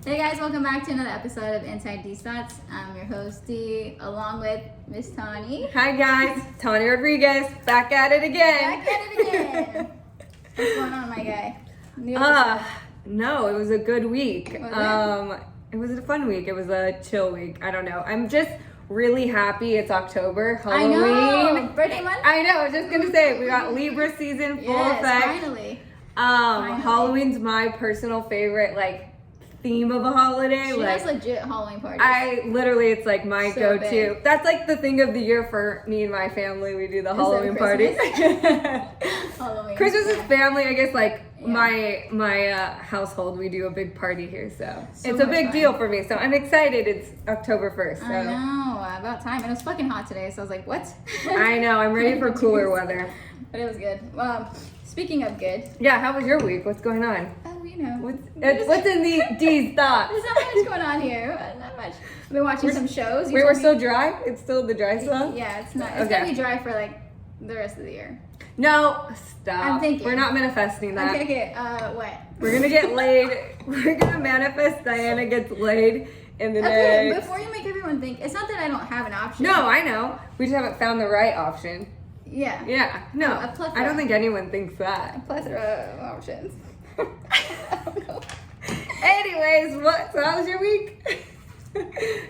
Hey guys, welcome back to another episode of Inside D's Thoughts. I'm your host Dee, along with Miss Tawny. Hi guys, Tawny Rodriguez, back at it again. Back at it again. What's going on, my guy? No, it was a good week. Was it was a fun week. It was a chill week. I don't know. I'm just really happy it's October, Halloween. I know, birthday month. I know. I was just gonna say we got Libra season full effect. Finally. Halloween's my personal favorite, like, theme of a holiday. She like, has legit Halloween parties. It's like my So go-to. big. That's like the thing of the year for me and my family. We do the Instead of Halloween parties. Halloween. Christmas is family. I guess like Yeah. my household, we do a big party here, so So it's a much big fun. deal for me. So I'm excited. It's October 1st. So I know, about time. And it was fucking hot today, so I was like, what? I know. I'm ready for cooler weather. But it was good. Speaking of good, Yeah. How was your week? What's going on? you know. What's in the D's thoughts? There's not much going on here. Not much. I've been watching some shows. You Wait, told we're me- still dry? It's still the dry stuff? Yeah, it's not. It's Okay. gonna be dry for like the rest of the year. No, stop. I'm thinking. We're not manifesting that. Okay. What? We're gonna get laid. We're gonna manifest Diana gets laid in the Okay, next. before you make everyone think, it's not that I don't have an option. No, I know. We just haven't found the right option. Yeah. Yeah, no. A plethora. I don't think anyone thinks that. Plethora of options. I don't know. Anyways, so how was your week?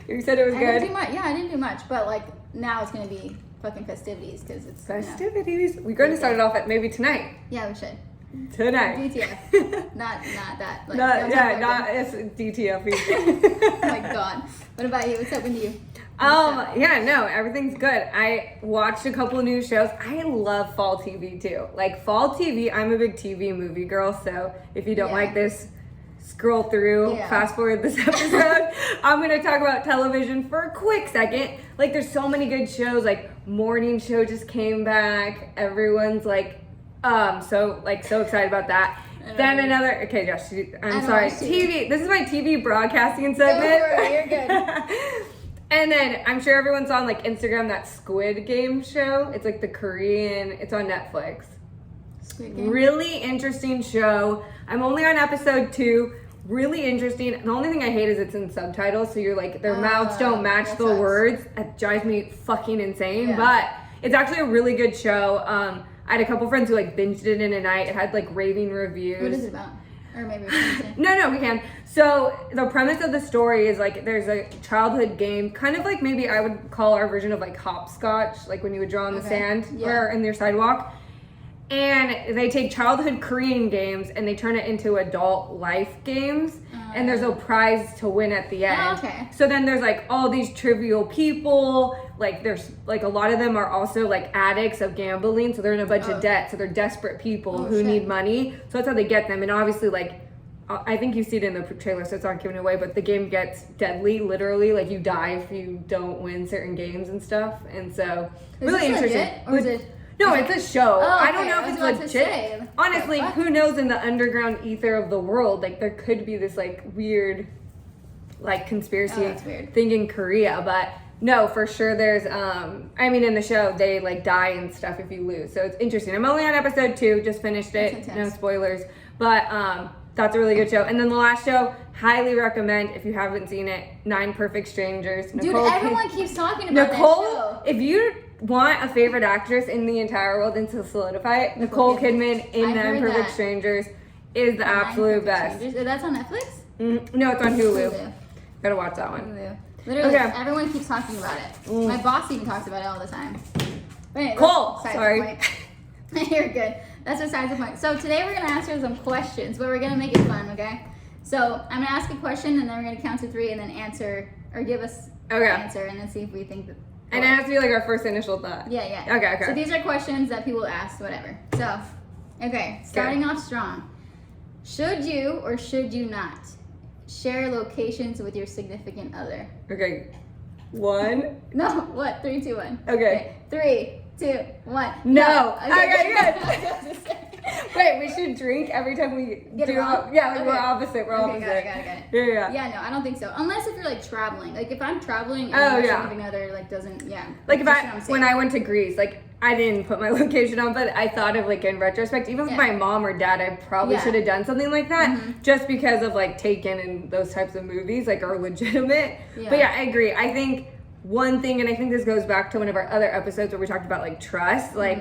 You said it was I didn't good. do much. Yeah, I didn't do much, but like now it's gonna be fucking festivities because it's you know. Festivities. We're going to start it off at maybe tonight. Yeah, we should. Tonight. DTF. not that. Like, Not, don't yeah, talk not like it's DTF. that. Oh my god. What about you? What's up with you? Yeah, no, everything's good. I watched a couple new shows. I love fall TV too. Like fall TV, I'm a big TV movie girl, so if you don't Yeah. like this, scroll through, Yeah. fast forward this episode. I'm gonna talk about television for a quick second. Like there's so many good shows, like Morning Show just came back. Everyone's like, so excited about that. Then another, okay, Josh, I'm don't sorry. watch TV. TV, this is my TV broadcasting Go segment. for it, you're good. And then I'm sure everyone's on like Instagram, that Squid Game show. It's like the Korean, it's on Netflix. Squid Game. Really interesting show. I'm only on episode 2. Really interesting. The only thing I hate is it's in subtitles, so you're like, their mouths don't match that the sucks. words. It drives me fucking insane. Yeah. But it's actually a really good show. I had a couple friends who like binged it in a night. It had like raving reviews. What is it about? Or maybe we can say. No, we can. So the premise of the story is like there's a childhood game, kind of like maybe I would call our version of like hopscotch, like when you would draw on the Okay. sand Yeah. or in your sidewalk. And they take childhood Korean games and they turn it into adult life games. And there's a prize to win at the end. okay. So then there's like all these trivial people. Like there's like a lot of them are also like addicts of gambling. So they're in a bunch of debt. So they're desperate people who shit. need money. So that's how they get them. And obviously like, I think you see it in the trailer, so it's not giving it away, but the game gets deadly, literally. Like you die if you don't win certain games and stuff. And so Is really this interesting. legit, or is it? No, it's a show. Oh, I don't okay. know I if was it's about to legit. say, Honestly, what the fuck? who knows in the underground ether of the world? Like there could be this like weird, like conspiracy Oh, that's weird. thing in Korea, but no, for sure there's I mean in the show they like die and stuff if you lose. So it's interesting. I'm only on episode 2, just finished it. That's No intense. spoilers. But that's a really good show. And then the last show, highly recommend if you haven't seen it, 9 Perfect Strangers. Dude, Nicole everyone keeps talking about Nicole, that show. if you want a favorite actress in the entire world and to solidify it, Nicole Kidman in I've 9 heard Perfect that. Strangers is the absolute best. That's on Netflix? No, it's on Hulu. Hulu. Gotta watch that one. Hulu. Literally, Okay. everyone keeps talking about it. My boss even talks about it all the time. But anyway, Cole, that's besides sorry. the point. You're good. That's besides the point. So today we're gonna answer some questions, but we're gonna make it fun, okay? So I'm gonna ask a question, and then we're gonna count to 3, and then answer or give us Okay. an answer, and then see if we think that. And it has to be like our first initial thought. Yeah. Okay. So these are questions that people ask, whatever. So, okay, starting off strong. Should you or should you not share locations with your significant other? Okay. 1. No, what? 3, 2, 1. Okay. 3, 2, 1. No. Okay, good. Wait, we should drink every time we Get it do. wrong? Yeah, like Okay. we're opposite. We're Okay, opposite. got it. Yeah. Yeah, no, I don't think so. Unless if you're like traveling. Like if I'm traveling and Oh, my yeah. significant other like doesn't, yeah. Like if That's I what I'm when saying. I went to Greece, like I didn't put my location on, but I thought of like in retrospect, even with Yeah. my mom or dad, I probably Yeah. should have done something like that, Mhm. just because of like Taken and those types of movies, like are legitimate. Yeah. But yeah, I agree. I think one thing, and I think this goes back to one of our other episodes where we talked about like trust, like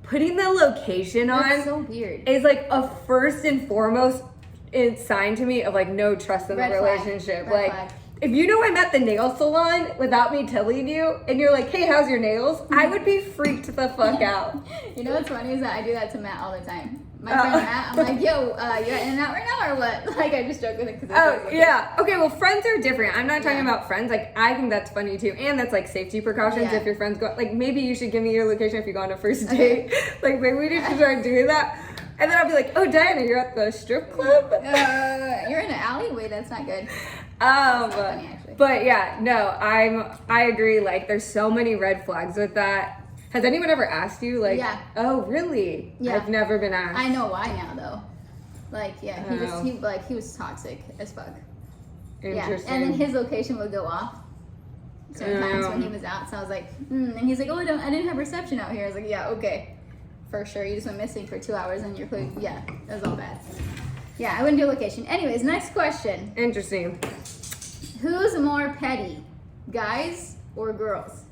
putting the location on That's so weird. is like a first and foremost sign to me of like no trust in Red the flag. relationship. Red Like flag. if you know I'm at the nail salon without me telling you and you're like, hey, how's your nails? I would be freaked the fuck out. You know what's funny is that I do that to Matt all the time. My friend Matt, I'm like, yo, you're in and out right now or what? Like I just joke with him because Oh yeah. Okay, well friends are different. I'm not talking Yeah. about friends. Like I think that's funny too. And that's like safety precautions Yeah. if your friends go like maybe you should give me your location if you go on a first date. Like maybe we need to start doing that. And then I'll be like, oh Diana, you're at the strip club? You're in an alleyway. That's not good. funny, actually. But yeah, no, I agree. Like, there's so many red flags with that. Has anyone ever asked you, like, Yeah. oh, really? Yeah. I've never been asked. I know why now though. Like yeah, Oh. he was toxic as fuck. Yeah, Interesting. and then his location would go off certain times when he Um. was out. So I was like, and he's like, oh, I didn't have reception out here. I was like, yeah, okay, for sure. You just went missing for 2 hours and you're clear. Yeah, it was all bad. Yeah, I wouldn't do location. Anyways, next question: Interesting. who's more petty, guys or girls?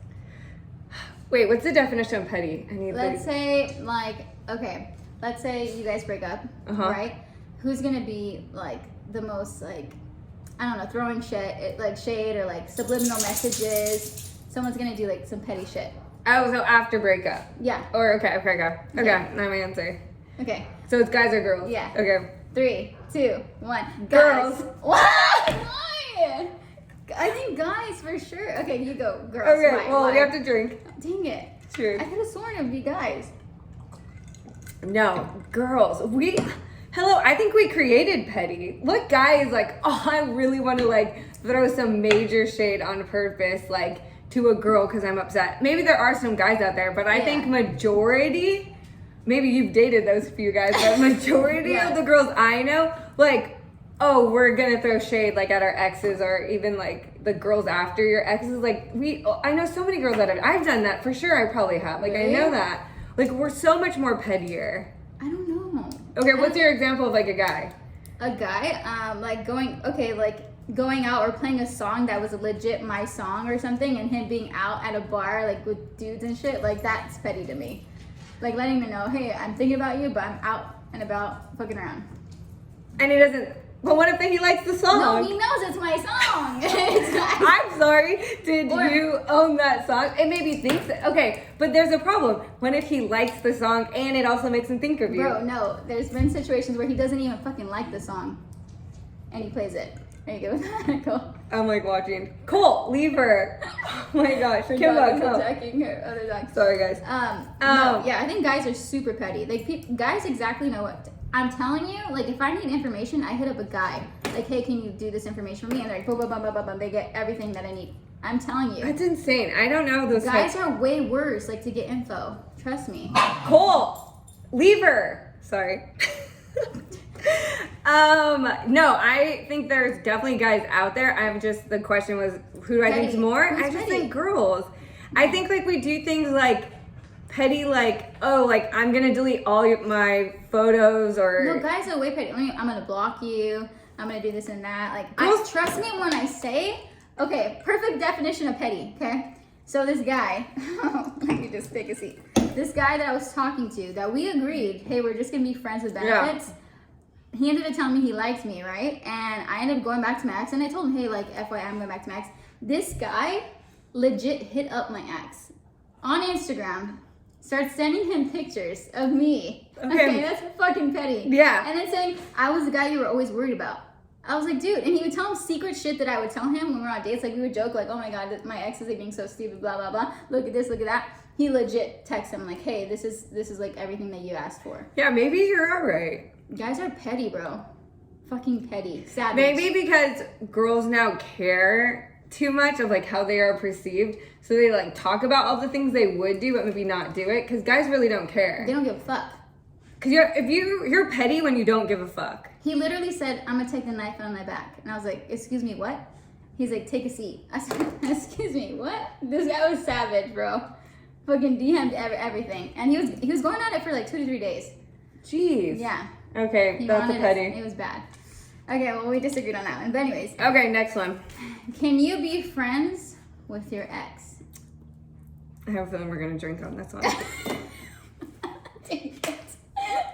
Wait, what's the definition of petty? I need Let's say like okay, let's say you guys break up, Uh-huh. right? Who's gonna be like the most like I don't know, throwing shit like shade or like subliminal messages? Someone's gonna do like some petty shit. Oh, so after breakup. Yeah. Or, okay. Okay, Yeah. now my answer. Okay. So it's guys or girls? Yeah. Okay. 3, 2, 1. Girls. Guys. Why? I think guys for sure. Okay, you go. Girls. Okay, Why? well, Why? we have to drink. Dang it. True. I could have sworn it would be guys. No, girls. Hello, I think we created petty. What guy is like, oh, I really want to like throw some major shade on purpose, like to a girl because I'm upset. Maybe there are some guys out there, but I Yeah. think majority, maybe you've dated those few guys, but majority Yeah. of the girls I know, like, oh, we're gonna throw shade like at our exes or even like the girls after your exes. Like I know so many girls that I've done that for sure. I probably have. Like Really? I know that. Like we're so much more pettier. I don't know. Okay, what's your example of like a guy? A guy, like going out or playing a song that was legit my song or something, and him being out at a bar like with dudes and shit, like that's petty to me. Like letting me know, hey, I'm thinking about you, but I'm out and about fucking around. And he doesn't. But what if he likes the song? No, he knows it's my song. It's not- I'm sorry. Did Or- you own that song? It made me think that. Okay, but there's a problem. What if he likes the song and it also makes him think of you? Bro, no. There's been situations where he doesn't even fucking like the song, and he plays it. There you go. Cool. I'm like watching. Cole, leave her. Oh my gosh. Her Kimbo, dog is come. attacking her other dog. Sorry, guys. No, yeah, I think guys are super petty. Like, guys exactly know what. I'm telling you, like, if I need information, I hit up a guy. Like, hey, can you do this information for me? And they're like, boom, boom, boom, boom, boom, boom. They get everything that I need. I'm telling you. That's insane. I don't know those Guys types. are way worse, like, to get info. Trust me. Cole, leave her. Sorry. No, I think there's definitely guys out there. The question was, who do I think's Petty. more? Who's I just petty? think girls. I think like we do things like petty, like, oh, like I'm gonna delete all my photos or. No, guys are way petty. I'm gonna block you. I'm gonna do this and that. Like, Girls- trust me when I say, okay, perfect definition of petty, okay? So this guy, let me just take a seat. This guy that I was talking to, that we agreed, hey, we're just gonna be friends with benefits. He ended up telling me he liked me, right? And I ended up going back to my ex, and I told him, hey, like, FYI, I'm going back to my ex. This guy legit hit up my ex on Instagram, started sending him pictures of me. Okay. That's fucking petty. Yeah. And then saying, I was the guy you were always worried about. I was like, dude, and he would tell him secret shit that I would tell him when we were on dates. Like, we would joke, like, oh my God, my ex is like being so stupid, blah, blah, blah. Look at this, look at that. He legit texts him, like, hey, this is like everything that you asked for. Yeah, maybe you're all right. Guys are petty, bro. Fucking petty. Savage. Maybe because girls now care too much of like how they are perceived, so they like talk about all the things they would do but maybe not do it because guys really don't care. They don't give a fuck. Cause you're petty when you don't give a fuck. He literally said, "I'm gonna take the knife on my back," and I was like, "Excuse me, what?" He's like, "Take a seat." I said, "Excuse me, what?" This guy was savage, bro. Fucking DM'd everything, and he was going on it for like 2 to 3 days. Jeez. Yeah. Okay, that's a petty. It was bad. Okay, well, we disagreed on that one, but anyways. Okay, next one. Can you be friends with your ex? I have a feeling we're gonna drink on this one. Dang it.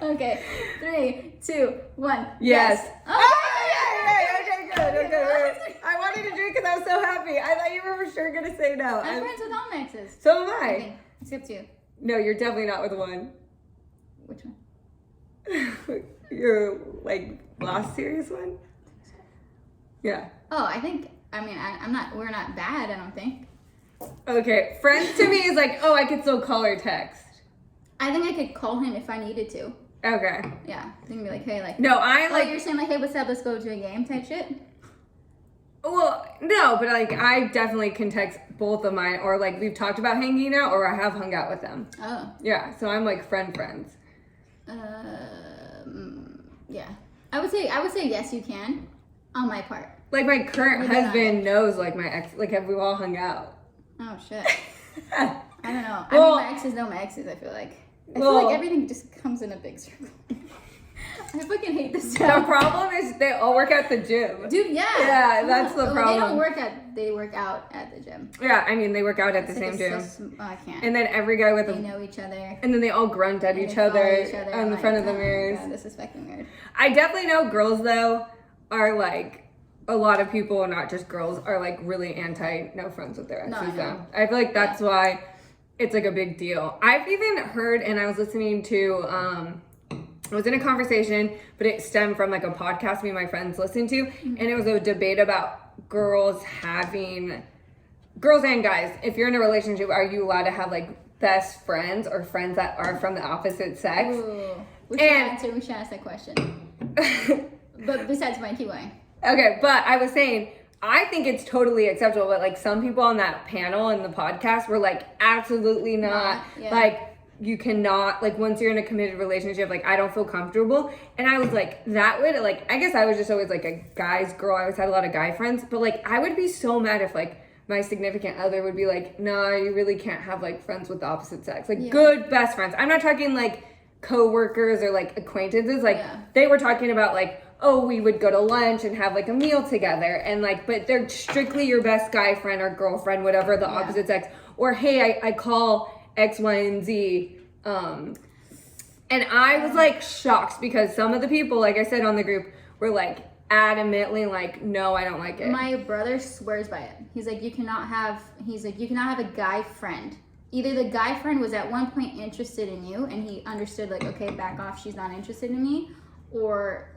Okay, 3, 2, 1. Yes. Oh, Okay, good. I wanted to drink because I was so happy. I thought you were for sure gonna say no. I'm friends with all my exes. So am I. Okay, except you. No, you're definitely not with one. Which one? Your like last serious one? Yeah. Oh, I'm not. We're not bad. I don't think. Okay, friends to me is like, oh, I could still call or text. I think I could call him if I needed to. Okay. Yeah, I think be like, hey, like. No, I like. You're saying like, hey, what's up? Let's go to a game type shit. Well, no, but like I definitely can text both of mine, or like we've talked about hanging out, or I have hung out with them. Oh. Yeah, so I'm like friends. Yeah. I would say yes, you can, on my part. Like my current Maybe husband knows like my ex, like have we all hung out? Oh shit. I don't know. Well, my exes know my exes. I feel like everything just comes in a big circle. I fucking hate this The job. problem is they all work at the gym. Dude, yeah. Yeah, that's the problem. They work out at the gym. Yeah, I mean they work out at the It's same like gym. I can't. And then every guy with They a know each other. and then they all grunt at each They other follow on I'm the like, front of the oh my mirrors. God, this is fucking weird. I definitely know girls though are like a lot of people, not just girls, are like really anti no friends with their exes. No, I know. Though. I feel like that's why it's like a big deal. I've even heard, and I was listening to, I was in a conversation, but it stemmed from like a podcast me and my friends listened to, and it was a debate about girls and guys. If you're in a relationship, are you allowed to have like best friends or friends that are from the opposite sex? Ooh. We should ask that question. But besides mine, keep going. Okay, but I was saying, I think it's totally acceptable, but like some people on that panel in the podcast were like, absolutely not. Yeah. Like, you cannot, like, once you're in a committed relationship, like, I don't feel comfortable. And I was like, that would, like, I guess I was just always like a guy's girl. I always had a lot of guy friends, but like, I would be so mad if like my significant other would be like, no, you really can't have like friends with the opposite sex. Like, good best friends. I'm not talking like co-workers or like acquaintances. Like, they were talking about like, oh, we would go to lunch and have like a meal together, and like, but they're strictly your best guy friend or girlfriend, whatever the opposite sex. Or hey, I call X, Y, and Z. And I was like shocked because some of the people, like I said on the group, were like adamantly like, no, I don't like it. My brother swears by it. He's like, you cannot have a guy friend. Either the guy friend was at one point interested in you and he understood like, okay, back off, she's not interested in me, or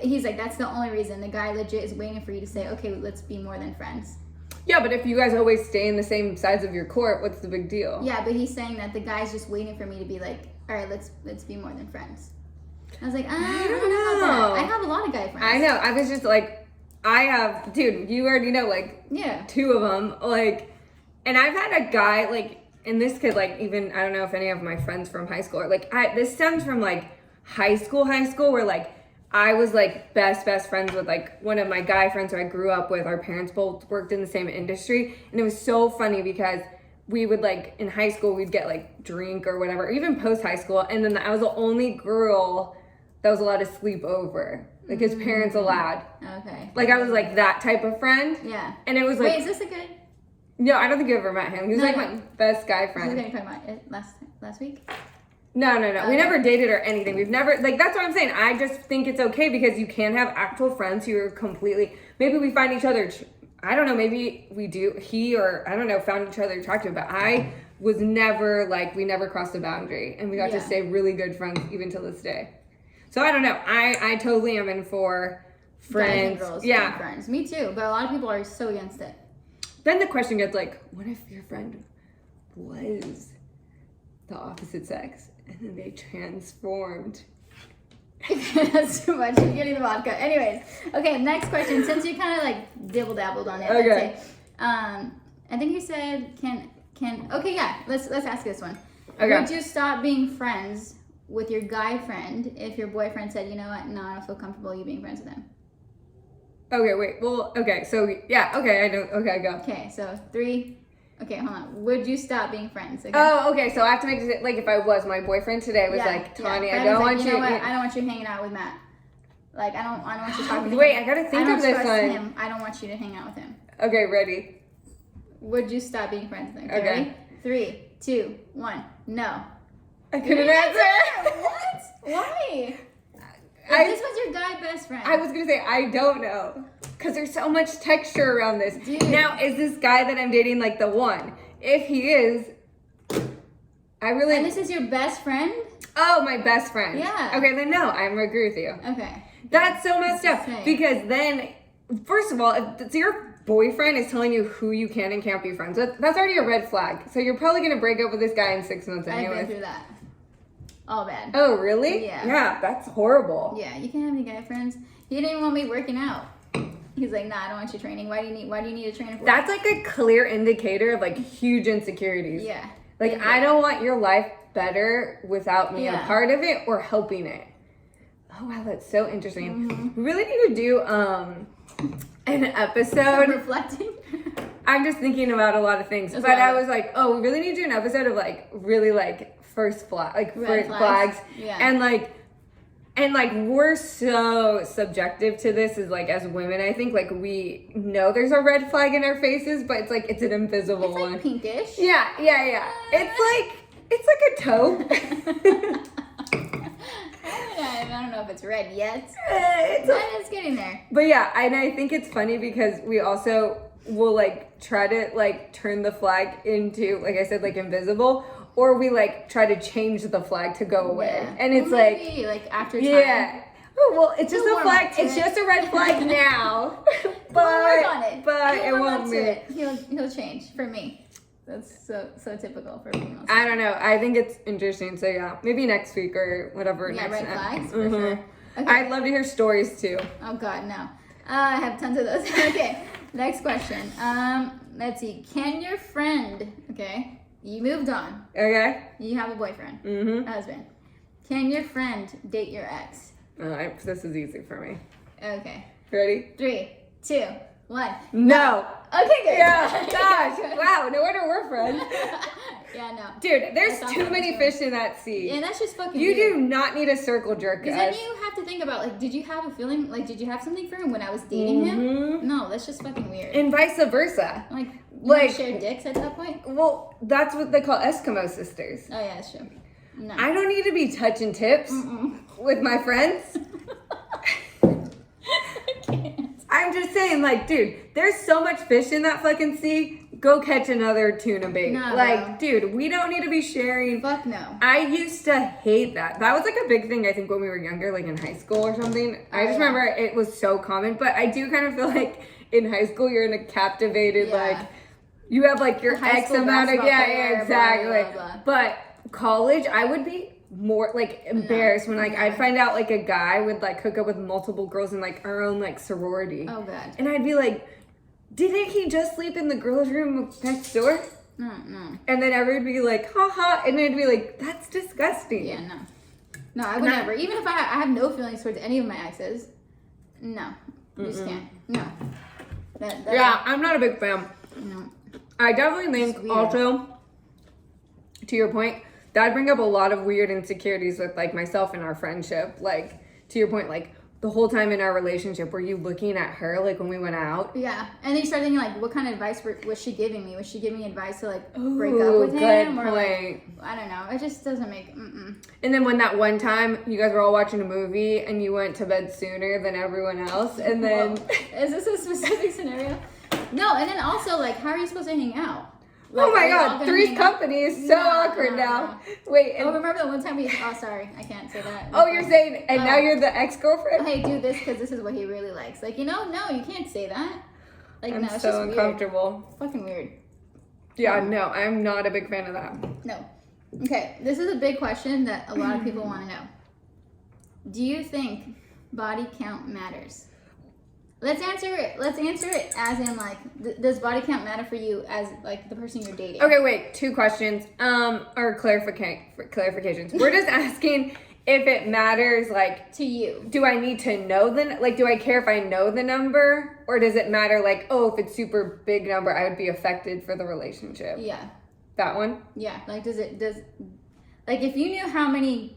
he's like, that's the only reason. The guy legit is waiting for you to say, okay, let's be more than friends. Yeah, but if you guys always stay in the same sides of your court, what's the big deal? Yeah, but he's saying that the guy's just waiting for me to be like, all right, let's be more than friends. I was like, I don't know about that. I have a lot of guy friends. I know. I was just like, I have, dude, you already know, like, 2 of them. Like, and I've had a guy, like, and this could, like, even, I don't know if any of my friends from high school are, like, this stems from, like, high school, where, like, I was, like, best friends with, like, one of my guy friends who I grew up with. Our parents both worked in the same industry. And it was so funny because we would, like, in high school, we'd get, like, drink or whatever, even post-high school. And then I was the only girl that was allowed to sleep over. Like, his parents allowed. Okay. Like, I was, like, that type of friend. Yeah. And it was, like... Wait, is this a good... No, I don't think you ever met him. He was, my best guy friend. Is this the guy you're talking about last week? No. Okay. We never dated or anything. We've never, like, that's what I'm saying. I just think it's okay because you can have actual friends who are completely, maybe we find each other, I don't know, maybe we do, he or, I don't know, found each other attractive, but I was never, like, we never crossed a boundary, and we got to stay really good friends even to this day. So I don't know. I totally am in for friends. Guys and girls, yeah. friends. Me too, but a lot of people are so against it. Then the question gets like, what if your friend was the opposite sex and then they transformed? That's too much. You're getting the vodka. Anyways, okay, next question. Since you kind of like dibble-dabbled on it, okay. Let's say, I think you said can. Okay, yeah. Let's ask this one. Okay. Would you stop being friends with your guy friend if your boyfriend said, you know what, no, I don't feel comfortable you being friends with him? Okay, wait. Well, okay. So yeah. Okay, I know. Okay, go. Okay, so 3. Okay, hold on. Would you stop being friends? Okay? Oh, okay. So I have to make it like if I was my boyfriend today was like, Tanya, If I was don't like, want you know you. what? I don't want you hanging out with Matt. Like I don't want you talking to Wait, him. I gotta think I don't of this trust one. him. I don't want you to hang out with him. Okay, ready. Would you stop being friends with him? Okay. Ready? 3, 2, 1. No. I couldn't answer. What? Why? If this was your guy best friend. I was gonna say I don't know, cause there's so much texture around this. Dude. Now, is this guy that I'm dating like the one? If he is, I really. And this is your best friend? Oh, my best friend. Yeah. Okay, then no, I agree with you. Okay. That's so messed up insane. because then, first of all, if it's your boyfriend is telling you who you can and can't be friends with, that's already a red flag. So you're probably gonna break up with this guy in 6 months I've been anyway. through that. All bad. Oh, really? Yeah. Yeah, that's horrible. Yeah, you can't have any guy friends. He didn't even want me working out. He's like, nah, I don't want you training. Why do you need a trainer for? That's like a clear indicator of like huge insecurities. Yeah. Like, I don't want your life better without me a Yeah. part of it or helping it. Oh, wow, that's so interesting. Mm-hmm. We really need to do an episode. Reflecting. I'm just thinking about a lot of things. That's But I wild. was like, oh, we really need to do an episode of like really like first flag, like Red first flags. flags. Yeah. And like we're so subjective to this as like as women. I think like we know there's a red flag in our faces, but it's like it's an invisible It's like one. pinkish. Yeah. It's like a taupe. I don't know if it's red yet. It's But it's getting there. But yeah, and I think it's funny because we also will like try to like turn the flag into, like I said, like invisible, or we like try to change the flag to go away. Yeah. And it's Well, like, maybe, like after time. yeah. Oh, well, it's just He'll a warm flag. up to It's it. just a red flag now. We'll work on it. But He'll it warm up won't to move. it. He'll change for me. That's so typical for females. I don't know. I think it's interesting. So yeah, maybe next week or whatever. Yeah, next red flags, for Mhm. sure. Okay. I'd love to hear stories too. Oh God, no. I have tons of those. Okay, next question. Let's see. Can your friend? Okay, you moved on. Okay. You have a boyfriend, Mm-hmm. husband. Can your friend date your ex? This is easy for me. Okay. Ready? 3, 2, 1. No. Okay, good. Yeah. Gosh. Wow. No wonder we're friends. Yeah, no. Dude, I there's thought too that was many right. fish in that sea. Yeah, that's just fucking. You weird. do not need a circle jerk, Because then guys. you have to think about, like, did you have a feeling, like, did you have something for him when I was dating him? Mhm. No, that's just fucking weird. And vice versa. Like, like- share dicks at that point? Well, that's what they call Eskimo sisters. Oh, yeah, that's true. No. I don't need to be touching tips Mm-mm. with my friends. I can't. I'm just saying, like, dude, there's so much fish in that fucking sea. Go catch another tuna bait. Nah, like, dude, we don't need to be sharing. Fuck no. I used to hate that. That was like a big thing, I think, when we were younger, like in high school or something. I just yeah. remember it was so common. But I do kind of feel like in high school, you're in a captivated, Yeah. like, you have like your High X school amount of, basketball yeah, player, yeah, exactly. blah, blah, blah. But college, I would be more like embarrassed when like I'd find out like a guy would like hook up with multiple girls in like our own like sorority. Oh, God. And I'd be like, didn't he just sleep in the girls' room next door? No, no. And then everyone would be like, haha. And I'd be like, that's disgusting. Yeah, no. No, I would never. Even if I have no feelings towards any of my exes, no. You just can't. No. That, Yeah, I'm not a big fan. No. I definitely think weird. also, to your point, that'd bring up a lot of weird insecurities with like myself and our friendship. Like, to your point, like the whole time in our relationship, were you looking at her like when we went out? Yeah. And then you start thinking, like, what kind of advice was she giving me? Was she giving me advice to, like, break up Ooh, with good him? Or, like, point. I don't know. It just doesn't make, And then when that one time you guys were all watching a movie and you went to bed sooner than everyone else, and then Whoa. Is this a specific scenario? No, and then also, like, how are you supposed to hang out? Like, oh my are you all god, gonna Three's hang out? Company is so No, awkward no, now. no. Wait, Oh, and, remember the one time oh, sorry, I can't say that. oh, you're saying, and now Oh. you're the ex-girlfriend? Hey, do this because this is what he really likes. Like, you know, no, you can't say that. Like, I'm no, it's so just weird. uncomfortable. Fucking weird. Yeah, no, I'm not a big fan of that. No. Okay, this is a big question that a lot of people want to know. Do you think body count matters? Let's answer it. Let's answer it as in, like, does body count matter for you as, like, the person you're dating? Okay, wait, 2 questions, or clarifications. We're just asking if it matters, like, to you. do I need to know do I care if I know the number? Or does it matter, like, oh, if it's super big number, I would be affected for the relationship? Yeah. That one? Yeah. Like, like, if you knew how many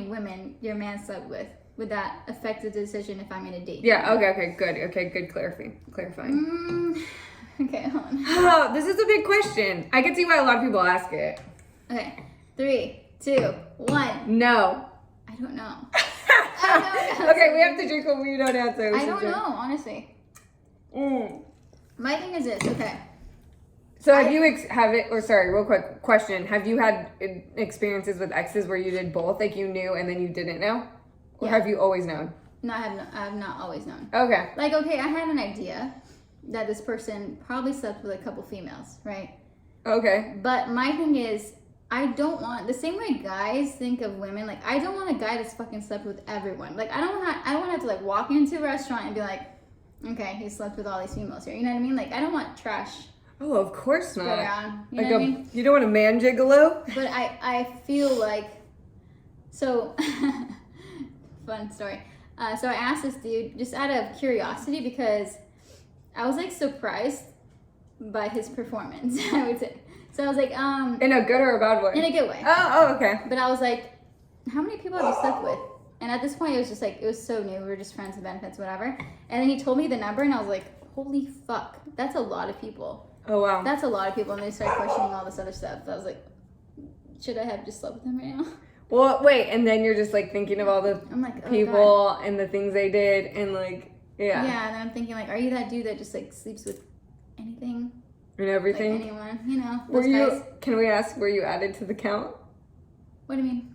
women your man slept with, would that affect the decision if I'm going to date? Yeah, okay, good clarifying. Okay, hold on. Oh, this is a big question. I can see why a lot of people ask it. Okay, 3, 2, 1. No. I don't know. Okay, we have to drink when we don't answer. I don't know, honestly. My thing is this, okay. So have you real quick question. Have you had experiences with exes where you did both, like you knew and then you didn't know? Or have you always known? No, I have not always known. Okay. Like, okay, I had an idea that this person probably slept with a couple females, right? Okay. But my thing is, I don't want, the same way guys think of women, like, I don't want a guy that's fucking slept with everyone. Like, I don't want to have to, like, walk into a restaurant and be like, okay, he slept with all these females here. You know what I mean? Like, I don't want trash. Oh, of course not. Around, you like know what I mean? You don't want a man gigolo? But I feel like, so, fun story. So I asked this dude just out of curiosity because I was, like, surprised by his performance, I would say. So I was like, in a good or a bad way? In a good way. Oh, okay. But I was like, how many people have you slept with? And at this point, it was just like, it was so new. We were just friends with benefits, whatever. And then he told me the number, and I was like, holy fuck. That's a lot of people. Oh, wow. That's a lot of people. And they started questioning all this other stuff. I was like, should I have just slept with him right now? Well, wait, and then you're just, like, thinking of all the I'm like, oh, people God. and the things they did, and, like, yeah. Yeah, and then I'm thinking, like, are you that dude that just, like, sleeps with anything? And everything? Like, anyone, you know. Can we ask, were you added to the count? What do you mean?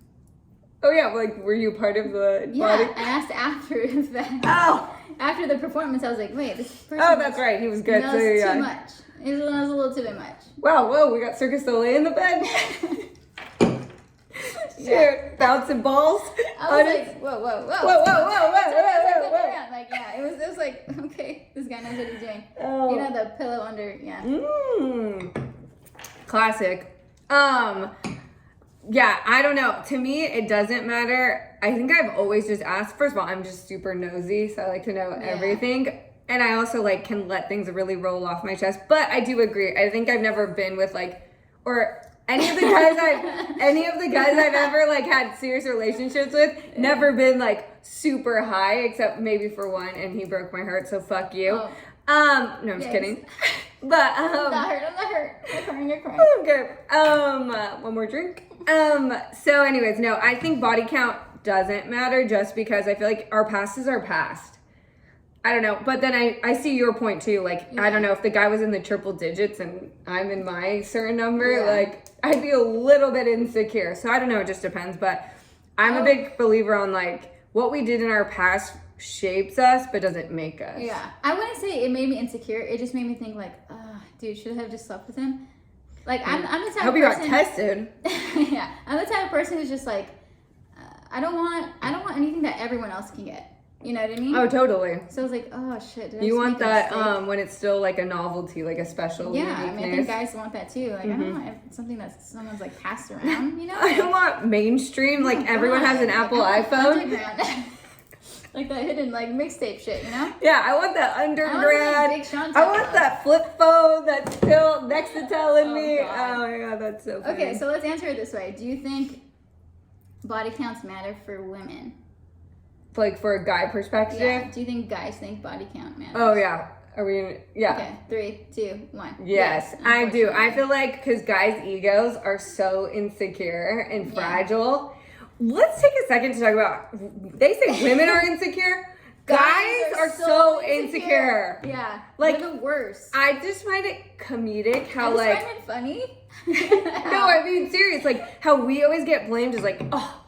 Oh, yeah, like, were you part of the Yeah, body? I asked after the fact. Oh! After the performance, I was like, wait, this person. Oh, that's right, he was good. Knows So, yeah. too much. It was a little too much. Wow, whoa, we got Circus Soleil in the bed. Yeah. Bouncing balls. I was like, whoa. Like, yeah, it was like, okay, this guy knows what he's doing. Oh. You know, the pillow under, yeah. Classic. Yeah, I don't know. To me, it doesn't matter. I think I've always just asked. First of all, I'm just super nosy, so I like to know everything. And I also, like, can let things really roll off my chest. But I do agree. I think I've never been with, like, or any of the guys I've ever, like, had serious relationships with, never been, like, super high, except maybe for one, and he broke my heart, so fuck you. Oh. No, I'm just kidding. But, I'm not hurt. You're crying. Okay. One more drink. So anyways, no, I think body count doesn't matter just because I feel like our past is our past. I don't know. But then I see your point too. Like, I don't know if the guy was in the triple digits and I'm in my certain number, like, I'd be a little bit insecure. So I don't know. It just depends. But I'm a big believer on, like, what we did in our past shapes us, but doesn't make us. Yeah. I wouldn't say it made me insecure. It just made me think, like, dude, should I have just slept with him? Like, I'm the type of person. I hope you got tested. Yeah. I'm the type of person who's just like, I don't want anything that everyone else can get. You know what I mean? Oh, totally. So I was like, oh shit. Did I You just want make a that mistake? When it's still like a novelty, like a special. Yeah, I mean, I think guys want that too. Like, I don't want something that someone's like passed around. You know? I don't want mainstream. Like, everyone has an Apple iPhone. Underground. Like that hidden like mixtape shit, you know? Yeah, I want that undergrad. Big Sean I want that flip phone that's still next to telling me. God. Oh my god, that's so funny. Okay, so let's answer it this way. Do you think body counts matter for women? Like, for a guy perspective? Yeah. Do you think guys think body count matters? Oh yeah. Are we? Yeah. Okay, 3, 2, 1. Yes, I do. I feel like because guys' egos are so insecure and fragile. Let's take a second to talk about. They say women are insecure. Guys are so insecure. Yeah, like, they're the worst. I just find it comedic how I just like. find it funny. No, I mean serious. Like how we always get blamed is like, oh,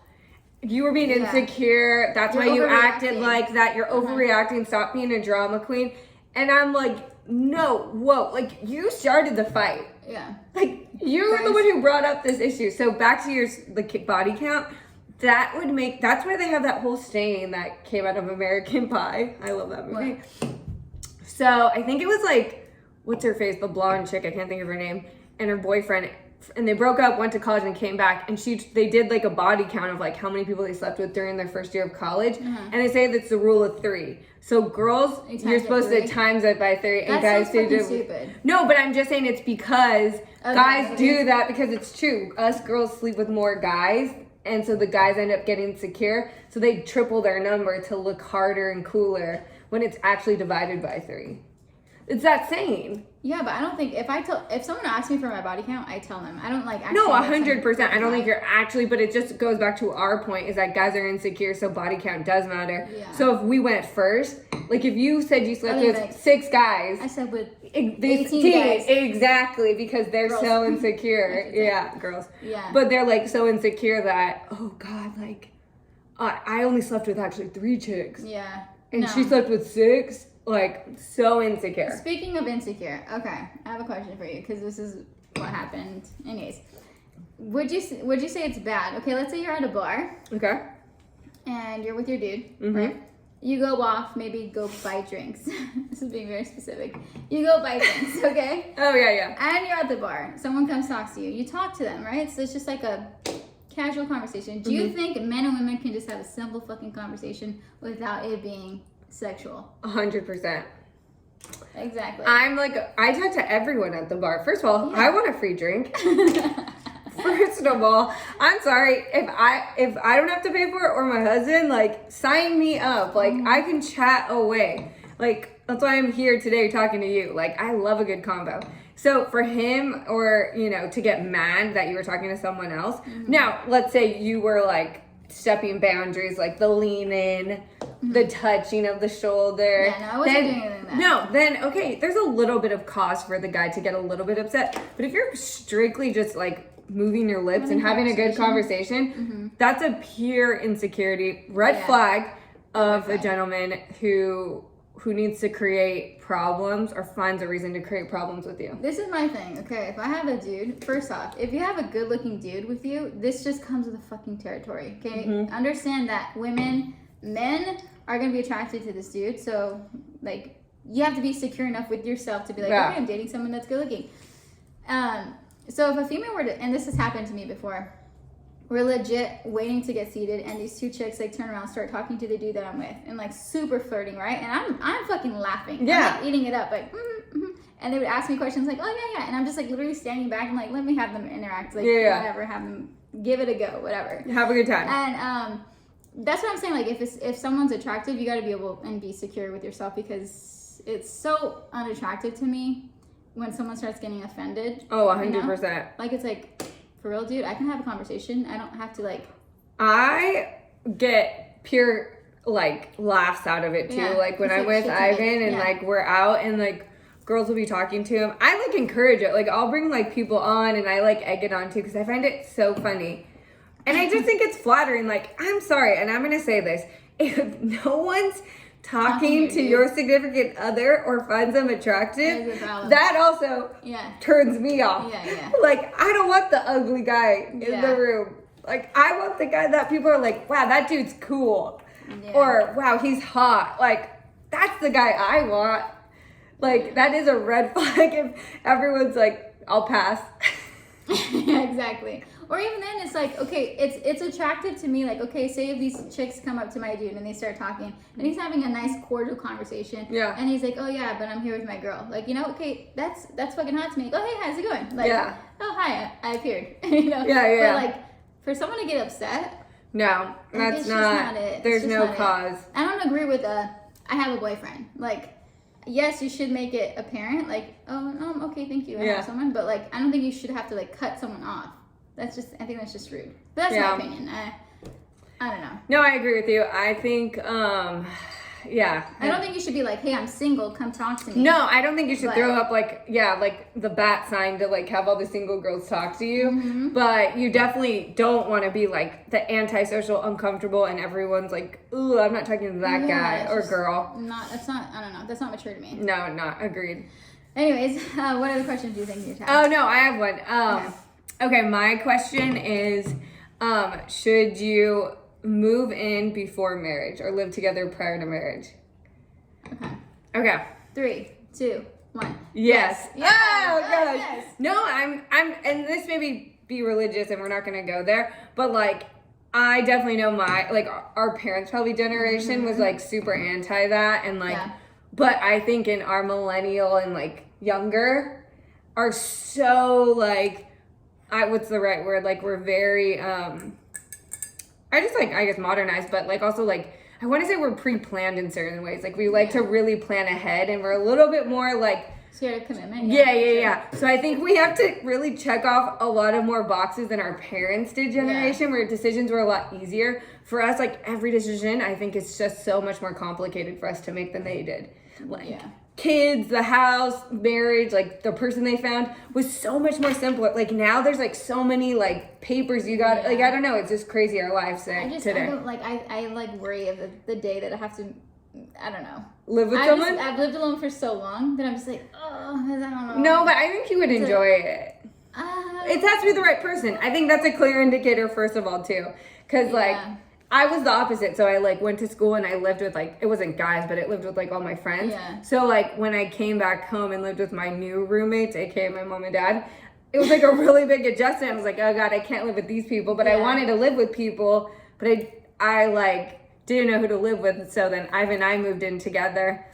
you were being insecure. That's why you acted like that. You're overreacting. Stop being a drama queen. And I'm like, no, whoa, like you started the fight. Yeah. Like you were the one who brought up this issue. So back to your body count. That would make, that's why they have that whole stain that came out of American Pie. I love that movie. What? So I think it was like, what's her face? The blonde chick, I can't think of her name. And her boyfriend and they broke up, went to college, and came back. And they did like a body count of like how many people they slept with during their first year of college. And they say that's the rule of 3. So girls, you're supposed to times it by 3, and guys do stupid. No, but I'm just saying it's because guys do that because it's true. Us girls sleep with more guys, and so the guys end up getting insecure. So they triple their number to look harder and cooler when it's actually divided by 3. It's that saying. Yeah, but I don't think if someone asks me for my body count, I tell them. I don't like actually. No, 100%. I don't think you're actually, but it just goes back to our point is that guys are insecure, so body count does matter. Yeah. So if we went first, like if you said you slept with 6 guys, I slept with 18 guys. Exactly, because they're Girls. so insecure. Yeah, girls. Yeah. But they're like so insecure that, oh God, like I only slept with actually 3 chicks. Yeah. And she slept with 6. Like, so insecure. Speaking of insecure, okay, I have a question for you because this is what happened. Anyways, would you say it's bad? Okay, let's say you're at a bar. Okay. And you're with your dude, right? You go off, maybe go buy drinks. This is being very specific. You go buy drinks, okay? Oh, yeah. And you're at the bar. Someone comes talks to you. You talk to them, right? So it's just like a casual conversation. Do you think men and women can just have a simple fucking conversation without it being sexual? 100%. Exactly. I'm like, I talk to everyone at the bar. First of all, I want a free drink. First of all, I'm sorry if I don't have to pay for it or my husband, like sign me up. Like I can chat away. Like that's why I'm here today talking to you. Like I love a good combo. So for him or, to get mad that you were talking to someone else. Now, let's say you were like stepping boundaries, like the lean in, the touching of the shoulder. Yeah, no, I wasn't doing anything like that. No, then, okay, there's a little bit of cause for the guy to get a little bit upset. But if you're strictly just like moving your lips and having a good conversation, that's a pure insecurity. Red flag of a gentleman who needs to create problems or finds a reason to create problems with you. This is my thing, okay? If I have a dude, first off, if you have a good looking dude with you, this just comes with the fucking territory, okay? Understand that men are going to be attracted to this dude, so, like, you have to be secure enough with yourself to be like, okay, I'm dating someone that's good looking. So if a female were to, and this has happened to me before, we're legit waiting to get seated, and these 2 chicks like turn around, start talking to the dude that I'm with, and like super flirting, right? And I'm fucking laughing, I'm like eating it up, like, and they would ask me questions like, oh yeah, and I'm just like literally standing back and like, let me have them interact, like whatever, have them give it a go, whatever. Have a good time. And that's what I'm saying. Like if someone's attractive, you got to be able and be secure with yourself because it's so unattractive to me when someone starts getting offended. Oh, 100%. Like it's like. For real, dude, I can have a conversation. I don't have to like. I get pure like laughs out of it too. Like when I'm with Ivan and like we're out and like girls will be talking to him. I like encourage it. Like I'll bring like people on and I like egg it on too because I find it so funny. And I just think it's flattering. Like I'm sorry, and I'm gonna say this: if no one's talking to your significant other or finds them attractive, that also turns me off. Like I don't want the ugly guy in the room. Like I want the guy that people are like, wow, that dude's cool, or wow, he's hot. Like that's the guy I want. Like that is a red flag if everyone's like, I'll pass. Yeah, exactly. Or even then, it's like, okay, it's attractive to me. Like, okay, say if these chicks come up to my dude and they start talking, and he's having a nice cordial conversation, and he's like, oh yeah, but I'm here with my girl. Like, okay, that's fucking hot to me. Like, oh hey, how's it going? Like, oh hi, I appeared. But like, for someone to get upset, no, that's not it. There's no cause. I don't agree with I have a boyfriend. Like, yes, you should make it apparent. Like, oh, okay, thank you. I have someone, but like, I don't think you should have to like cut someone off. I think that's just rude. But that's my opinion. I don't know. No, I agree with you. I think, I don't think you should be like, hey, I'm single, come talk to me. No, I don't think you should throw up like the bat sign to like have all the single girls talk to you. But you definitely don't want to be like the antisocial, uncomfortable, and everyone's like, ooh, I'm not talking to that guy or girl. I don't know. That's not mature to me. No, not agreed. Anyways, what other questions do you think you have? Oh, no, I have one. Okay, my question is, should you move in before marriage or live together prior to marriage? Okay. Okay. 3, 2, 1. 1. Yes. Yeah, Oh good, gosh. yes. No, I'm, and this maybe be religious, and we're not gonna go there, but like, I definitely know our parents' probably generation was like super anti that, and like, Yeah. but I think in our millennial and like younger are so like, what's the right word? Like we're very, I guess modernized, but like also like, I want to say we're pre-planned in certain ways. Like we like to really plan ahead, and we're a little bit more like, Scared of commitment. yeah. So I think we have to really check off a lot of more boxes than our parents did generation, where decisions were a lot easier. For us, like every decision, I think it's just so much more complicated for us to make than they did. Like kids, the house, marriage, like the person they found was so much more simple. Like now there's like so many like papers you got. Like I don't know, it's just crazy our lives today. I like worry of the day that I have to, I don't know. Live with someone? I've lived alone for so long that I'm just like, oh, I don't know. No, but I think you would enjoy it. It has to be the right person. I think that's a clear indicator, first of all, too. Because, like, I was the opposite. So I, like, went to school and I lived with, like, it wasn't guys, but it lived with, like, all my friends. Yeah. So, like, when I came back home and lived with my new roommates, aka my mom and dad, it was, like, a really big adjustment. I was like, oh, God, I can't live with these people. But I wanted to live with people, but I like, didn't know who to live with. So then Ivan and I moved in together.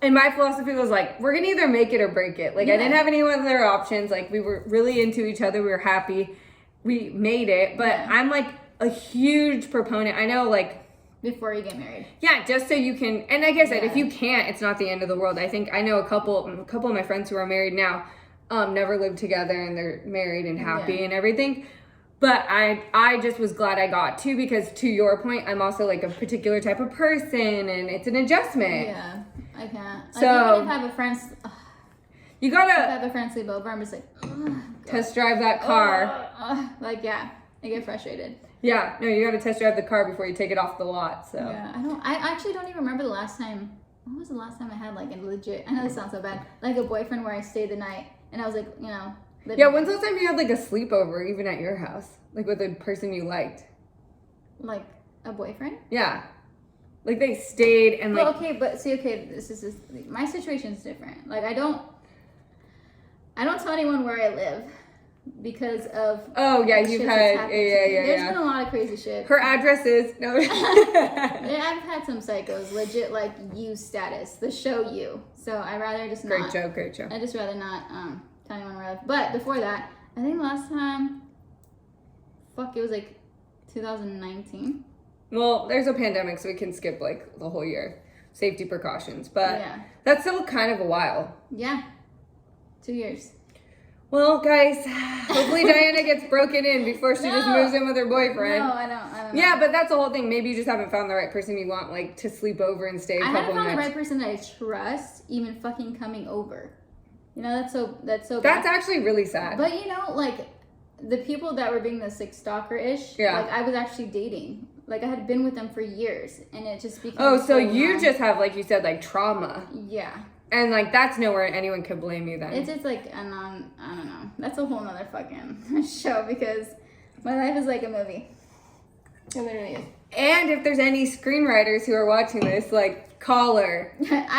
And my philosophy was like, we're gonna either make it or break it. Like I didn't have any other options. Like we were really into each other. We were happy. We made it. But I'm like a huge proponent. I know like before you get married. Yeah, just so you can, and like I said, if you can't, it's not the end of the world. I think I know a couple of my friends who are married now, never lived together and they're married and happy and everything. But I just was glad I got to, because to your point, I'm also like a particular type of person and it's an adjustment. Yeah, I can't. So, like, even if I have a friend, you gotta if I have a friend sleep over, I'm just like, test drive that car. I get frustrated. Yeah, no, you gotta test drive the car before you take it off the lot. So yeah, I actually don't even remember the last time. When was the last time I had like a legit? I know this sounds so bad. Like a boyfriend where I stayed the night and I was like, you know. Yeah, when's the last time you had like a sleepover, even at your house, like with a person you liked? Like a boyfriend? Yeah, like they stayed and like. Well, okay, this is my situation's different. Like I don't tell anyone where I live because of. Oh yeah, you've had There's been a lot of crazy shit. Her address is no. I've had some psychos legit like You status, the show You. So I rather just not. Great show. I just rather not tell anyone where I live. But before that, I think last time, it was like 2019. Well, there's a pandemic, so we can skip like the whole year. Safety precautions, but that's still kind of a while. Yeah, 2 years. Well, guys, hopefully Diana gets broken in before she just moves in with her boyfriend. No, I don't know. Yeah, but that's the whole thing. Maybe you just haven't found the right person you want, like, to sleep over and stay a couple I haven't found nights. the right person that I trust, even fucking coming over. You know, that's so bad. That's actually really sad. But you know, like the people that were being the stalker-ish, like I was actually dating. Like I had been with them for years, and it just became. Oh, so you just have, like you said, like trauma. Yeah. And like that's nowhere anyone could blame you then. It's just like I don't know. That's a whole nother fucking show because my life is like a movie. It literally is. And if there's any screenwriters who are watching this, like, call her.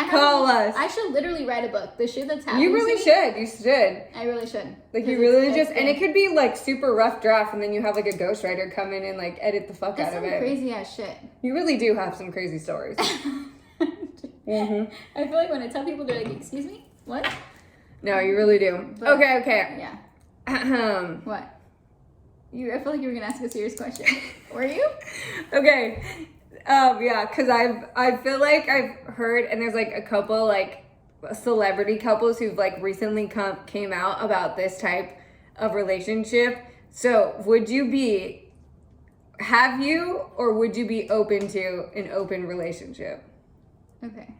Call us. I should literally write a book. The shit that's happening. You really should. You should. I really should. Like, you really just, and it could be, like, super rough draft, and then you have, like, a ghostwriter come in and, like, edit the fuck out of it. That's some crazy ass shit. You really do have some crazy stories. I feel like when I tell people, they're like, excuse me? What? No, you really do. But, okay. Yeah. What? I feel like you were gonna ask a serious question. Were you? Okay. Yeah, because I feel like I've heard, and there's like a couple like celebrity couples who've like recently came out about this type of relationship. So would you be open to an open relationship? Okay.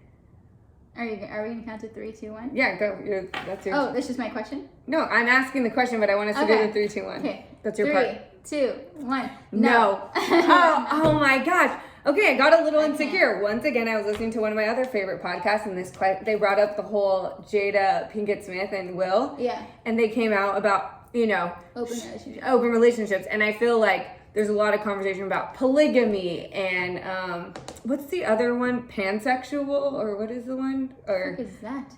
Are we gonna count to 3, 2, 1? Yeah, go. That's your. Oh, that's just my question? No, I'm asking the question, but I want us to do the 3, 2, 1. Okay. That's your part. 3, 2, 1. No. oh my gosh. Okay, I got a little insecure. Once again, I was listening to one of my other favorite podcasts, and they brought up the whole Jada Pinkett Smith and Will. Yeah. And they came out about, open relationships. And I feel like there's a lot of conversation about polygamy and what's the other one? Pansexual, or what is the one? Or what is that?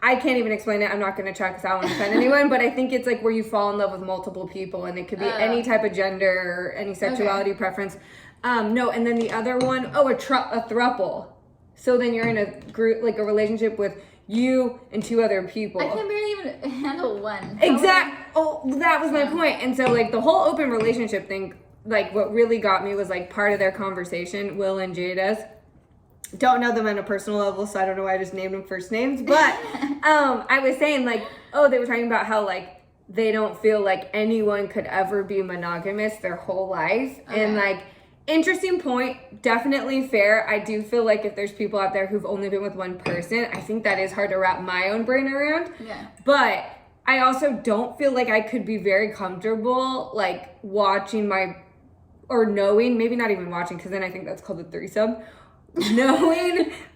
I can't even explain it. I'm not going to try because I don't want to offend anyone, but I think it's like where you fall in love with multiple people, and it could be any type of gender or any sexuality preference. No, and then the other one, a throuple. So then you're in a group, like a relationship with you and 2 other people. I can barely even handle one. That was my point. And so like the whole open relationship thing, like what really got me was like part of their conversation, Will and Jada's. Don't know them on a personal level, so I don't know why I just named them first names. But I was saying like, they were talking about how like they don't feel like anyone could ever be monogamous their whole life. Okay. And like, interesting point, definitely fair. I do feel like if there's people out there who've only been with one person, I think that is hard to wrap my own brain around. Yeah. But I also don't feel like I could be very comfortable like watching knowing, maybe not even watching, because then I think that's called a threesome.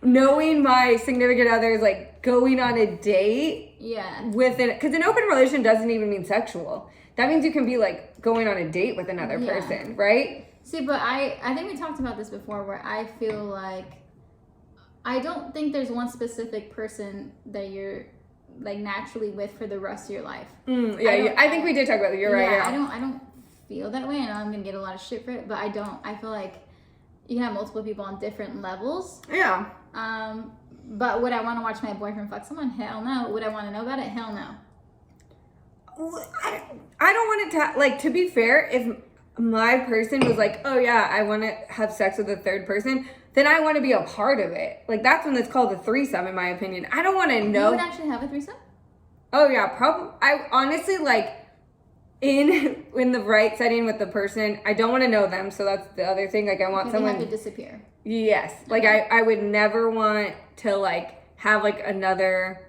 knowing my significant other is like going on a date. Yeah. With it, because an open relation doesn't even mean sexual. That means you can be like going on a date with another person, right? See, but I think we talked about this before, where I feel like I don't think there's one specific person that you're like naturally with for the rest of your life. I think we did talk about it. You're right. Yeah. I don't feel that way. I know I'm gonna get a lot of shit for it, but I don't. I feel like you can have multiple people on different levels. Yeah. But would I want to watch my boyfriend fuck someone? Hell no. Would I want to know about it? Hell no. I don't want it to, like, to be fair, if my person was like, oh yeah, I want to have sex with a third person, then I want to be a part of it. Like, that's when it's called a threesome, in my opinion. I don't want to know. You would actually have a threesome? Oh yeah, probably. I honestly, like, in the right setting with the person, I don't want to know them, so that's the other thing. Like, I want someone. They have to disappear. Yes. Like, I would never want to, like, have, like, another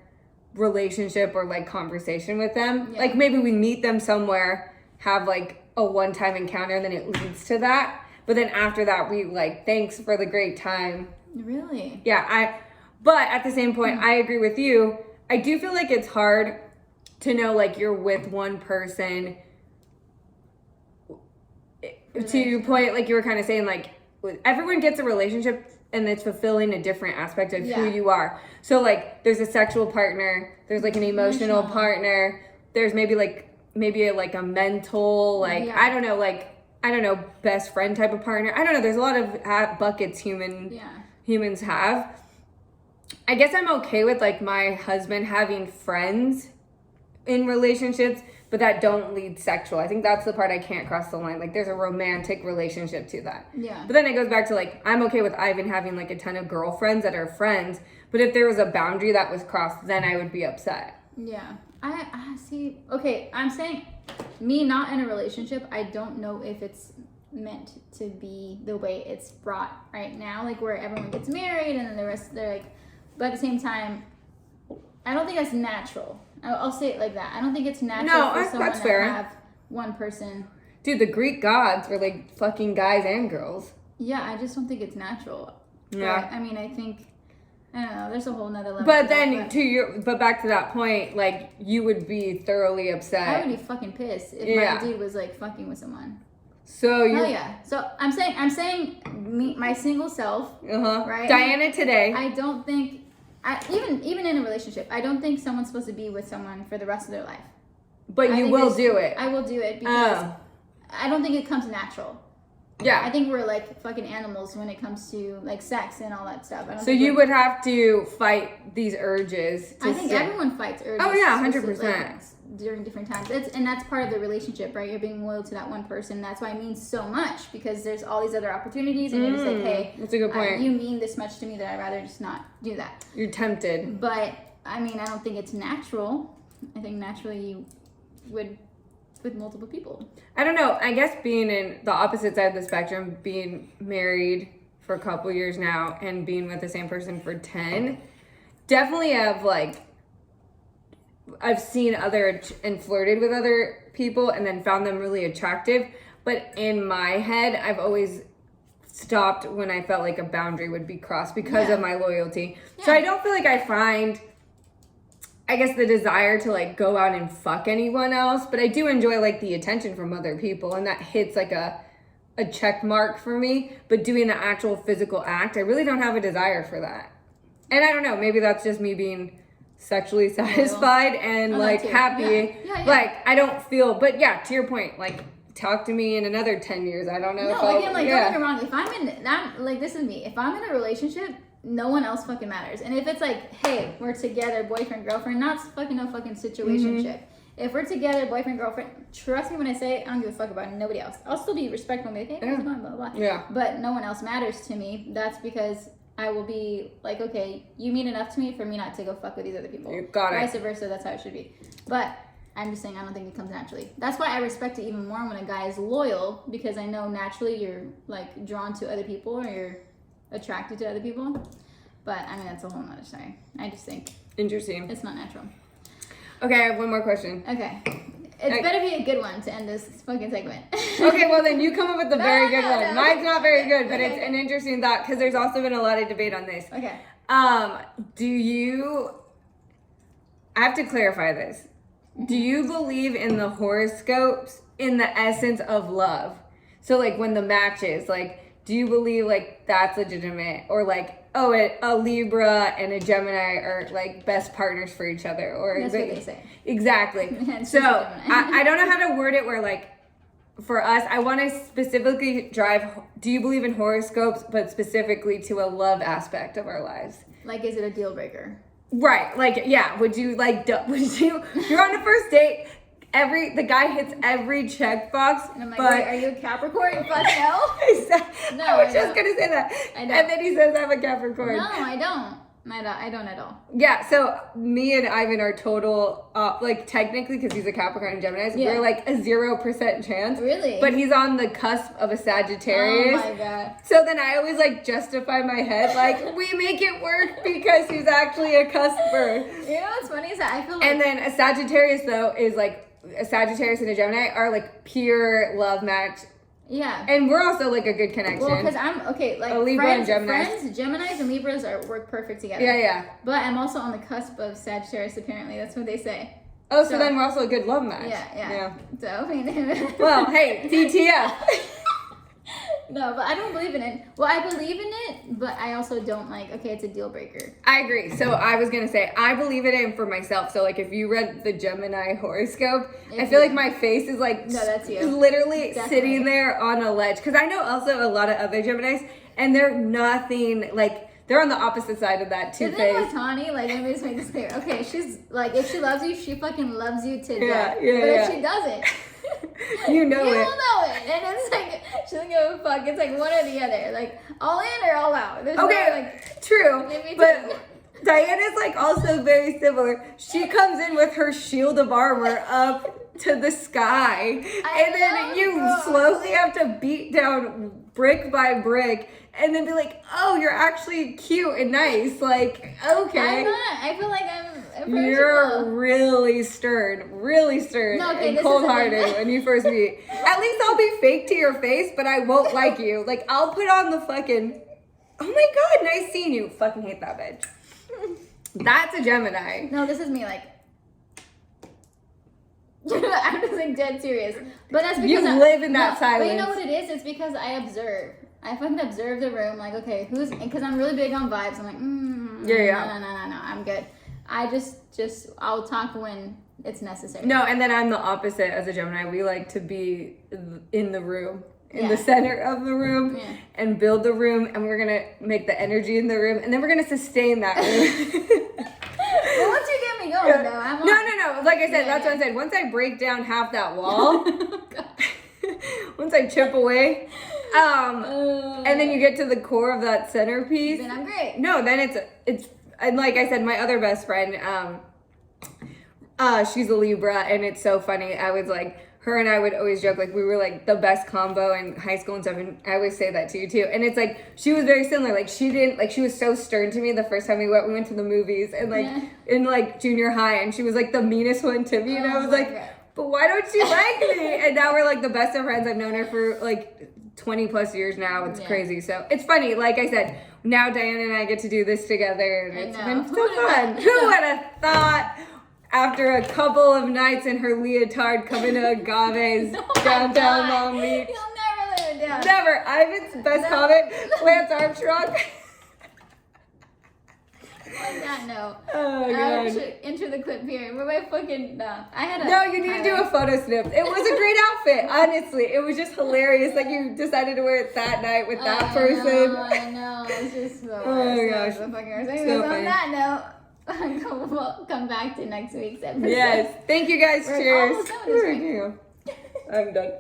relationship or, like, conversation with them. Yeah. Like, maybe we meet them somewhere, have, like, a one-time encounter, and then it leads to that. But then after that, we, like, thanks for the great time. Really? Yeah, but at the same point, I agree with you. I do feel like it's hard to know, like, you're with one person. To your point, like, you were kind of saying, like, everyone gets a relationship and it's fulfilling a different aspect of who you are. So, like, there's a sexual partner, there's, like, an emotional partner, there's maybe a mental, like, I don't know, best friend type of partner. I don't know. There's a lot of buckets humans have. I guess I'm okay with, like, my husband having friends in relationships, but that don't lead sexual. I think that's the part I can't cross the line. Like, there's a romantic relationship to that. Yeah. But then it goes back to, like, I'm okay with Ivan having, like, a ton of girlfriends that are friends, but if there was a boundary that was crossed, then I would be upset. Yeah. I see. Okay, I'm saying me not in a relationship, I don't know if it's meant to be the way it's brought right now, like where everyone gets married and then the rest, they're like, but at the same time, I don't think that's natural. I'll say it like that. I don't think it's natural for someone to have one person. Dude, the Greek gods were like fucking guys and girls. Yeah, I just don't think it's natural. Yeah. But, I mean, I don't know, there's a whole nother level. But then but back to that point, like, you would be thoroughly upset. I would be fucking pissed if my dude was like fucking with someone. So Hell yeah. So I'm saying me, my single self, right? Diana today. I don't think even in a relationship, I don't think someone's supposed to be with someone for the rest of their life. But you will do it. I will do it because I don't think it comes natural. Yeah. I think we're like fucking animals when it comes to like sex and all that stuff. So you would have to fight these urges. I think everyone fights urges. Oh yeah, 100%. During different times. And that's part of the relationship, right? You're being loyal to that one person. That's why it means so much, because there's all these other opportunities and you're just like, hey, that's a good point. You mean this much to me that I'd rather just not do that. You're tempted. But I mean, I don't think it's natural. I think naturally you would with multiple people. I don't know. I guess being in the opposite side of the spectrum, being married for a couple years now and being with the same person for 10, definitely have like, I've seen and flirted with other people and then found them really attractive. But in my head, I've always stopped when I felt like a boundary would be crossed because of my loyalty. Yeah. So I don't feel like I find, I guess, the desire to like go out and fuck anyone else, but I do enjoy like the attention from other people, and that hits like a check mark for me. But doing the actual physical act, I really don't have a desire for that. And I don't know, maybe that's just me being sexually satisfied and Oh, like that too. happy. Yeah. Like I don't feel, but yeah, to your point, like talk to me in another 10 years. I don't know if I'll, again, like, don't get me wrong. If I'm in that, like, this is me. If I'm in a relationship, no one else fucking matters. And if it's like, hey, we're together, boyfriend, girlfriend, not fucking no fucking situationship. If we're together, boyfriend, girlfriend, trust me when I say it, I don't give a fuck about nobody else. I'll still be respectful and be like, hey, how's it going, blah, blah, blah. Yeah. But no one else matters to me. That's because I will be like, okay, you mean enough to me for me not to go fuck with these other people. You got it. Vice versa, that's how it should be. But I'm just saying, I don't think it comes naturally. That's why I respect it even more when a guy is loyal, because I know naturally you're like drawn to other people or you're attracted to other people. But I mean, that's a whole nother story. I just think Interesting. it's not natural. Okay, I have one more question. Okay. It's better be a good one to end this fucking segment. Okay, well then you come up with a very good one. no. Mine's not very good, but Okay. it's an interesting thought because there's also been a lot of debate on this. Okay. Do you, I have to clarify this. Do you believe in the horoscopes in the essence of love? So like when the matches, like, do you believe like that's legitimate, or like, oh, a Libra and a Gemini are like best partners for each other, or That's what they say. Exactly. It's So just a Gemini. I don't know how to word it where like, for us, I want to specifically drive, do you believe in horoscopes, but specifically to a love aspect of our lives? Like, is it a deal breaker? Right. Like, yeah. Would you like, if you're on a first date, the guy hits every checkbox. And I'm like, but wait, are you a Capricorn? Fuck no. No, I was I just don't. going to say that. I don't. And then he says I'm a Capricorn. No, I don't. I don't at all. Yeah, so me and Ivan are total, like technically, because he's a Capricorn and Gemini, Yeah. we're like a 0% chance. Really? But he's on the cusp of a Sagittarius. Oh my god. So then I always like justify my head, like we make it work because he's actually a cusper. You know what's funny is that I feel like And then a Sagittarius though is like, a Sagittarius and a Gemini are like pure love match. yeah. And we're also like a good connection. Well, because I'm okay, like A Libra and friends, Geminis. Geminis and Libras work perfect together. Yeah. But I'm also on the cusp of Sagittarius. Apparently, that's what they say. Oh, so So- then we're also a good love match. Yeah. So I mean, Well, hey, TTF. no, but I don't believe in it. Well, I believe in it, but I also don't like. Okay, it's a deal breaker. I agree. So I was gonna say I believe in it for myself. So like if you read the Gemini horoscope, I It's feel you. like my face is like No, that's you. literally Definitely. sitting there on a ledge. Because I know also a lot of other Geminis, and they're nothing like they're on the opposite side of that two Isn't it face. with Tani? Like, let me just make this clear. Okay, she's like, if she loves you, she fucking loves you to Yeah, death. yeah, but yeah. if she doesn't, You know you it. will know it. And it's like, she doesn't give a fuck. It's like one or the other. Like, all in or all out. There's Okay, no, like, true. Give me But two. Diana's like also very similar. She comes in with her shield of armor up to the sky, and then know, you bro. slowly have to beat down brick by brick, and then be like, "Oh, you're actually cute and nice." Like, okay. I'm not. I feel like I'm You're approachable. really stern No, okay, and this is cold-hearted a- when you first meet. At least I'll be fake to your face, but I won't like you. Like, I'll put on the fucking, oh my god, nice seeing you. Fucking hate that bitch. That's a Gemini. No, this is me, like, I'm just like dead serious. But that's because You live in that But you silence. know what it is? It's because I observe. I fucking observe the room, like, okay, who's, because I'm really big on vibes. I'm like, Yeah. no, I'm good. I just, I'll talk when it's necessary. No, and then I'm the opposite as a Gemini. We like to be in the room, in the Yeah. center of the room, Yeah. and build the room, and we're gonna make the energy in the room, and then we're gonna sustain that room. But once you get me going, though, I'm on. No. Like I said, Yeah, that's yeah. what I said. Once I break down half that wall, God. once I chip away, and then you get to the core of that centerpiece. Then I'm great. No, then it's and like I said, my other best friend, she's a Libra, and it's so funny. I was like, her and I would always joke like we were like the best combo in high school and stuff, and I always say that to you too. And it's like she was very similar. Like she was so stern to me the first time we went to the movies, and like Yeah. in like junior high, and she was like the meanest one to me, and I Oh was my like, God. but why don't you like me? And now we're like the best of friends. I've known her for like 20 plus years now. It's Yeah. crazy. So it's funny. Like I said, now Diana and I get to do this together, and I it's know. been Who so would've fun. thought? Who would have thought? After a couple of nights in her leotard coming to Agave's Oh my downtown God. Long Beach. You'll never live it down. Never. Ivan's best No. comment, Lance Armstrong. On that note, Oh god. should enter the clip here. Where my fucking I had a No, you need to do a photo snip. It was a great outfit, honestly. It was just hilarious. Like you decided to wear it that night with that person. I know. It's just so Oh, gosh. So fucking worse. Anyways, So on funny. that note, we'll come back to next week's episode. Yes. Thank you guys. We're Cheers. almost done with this, right? I'm done.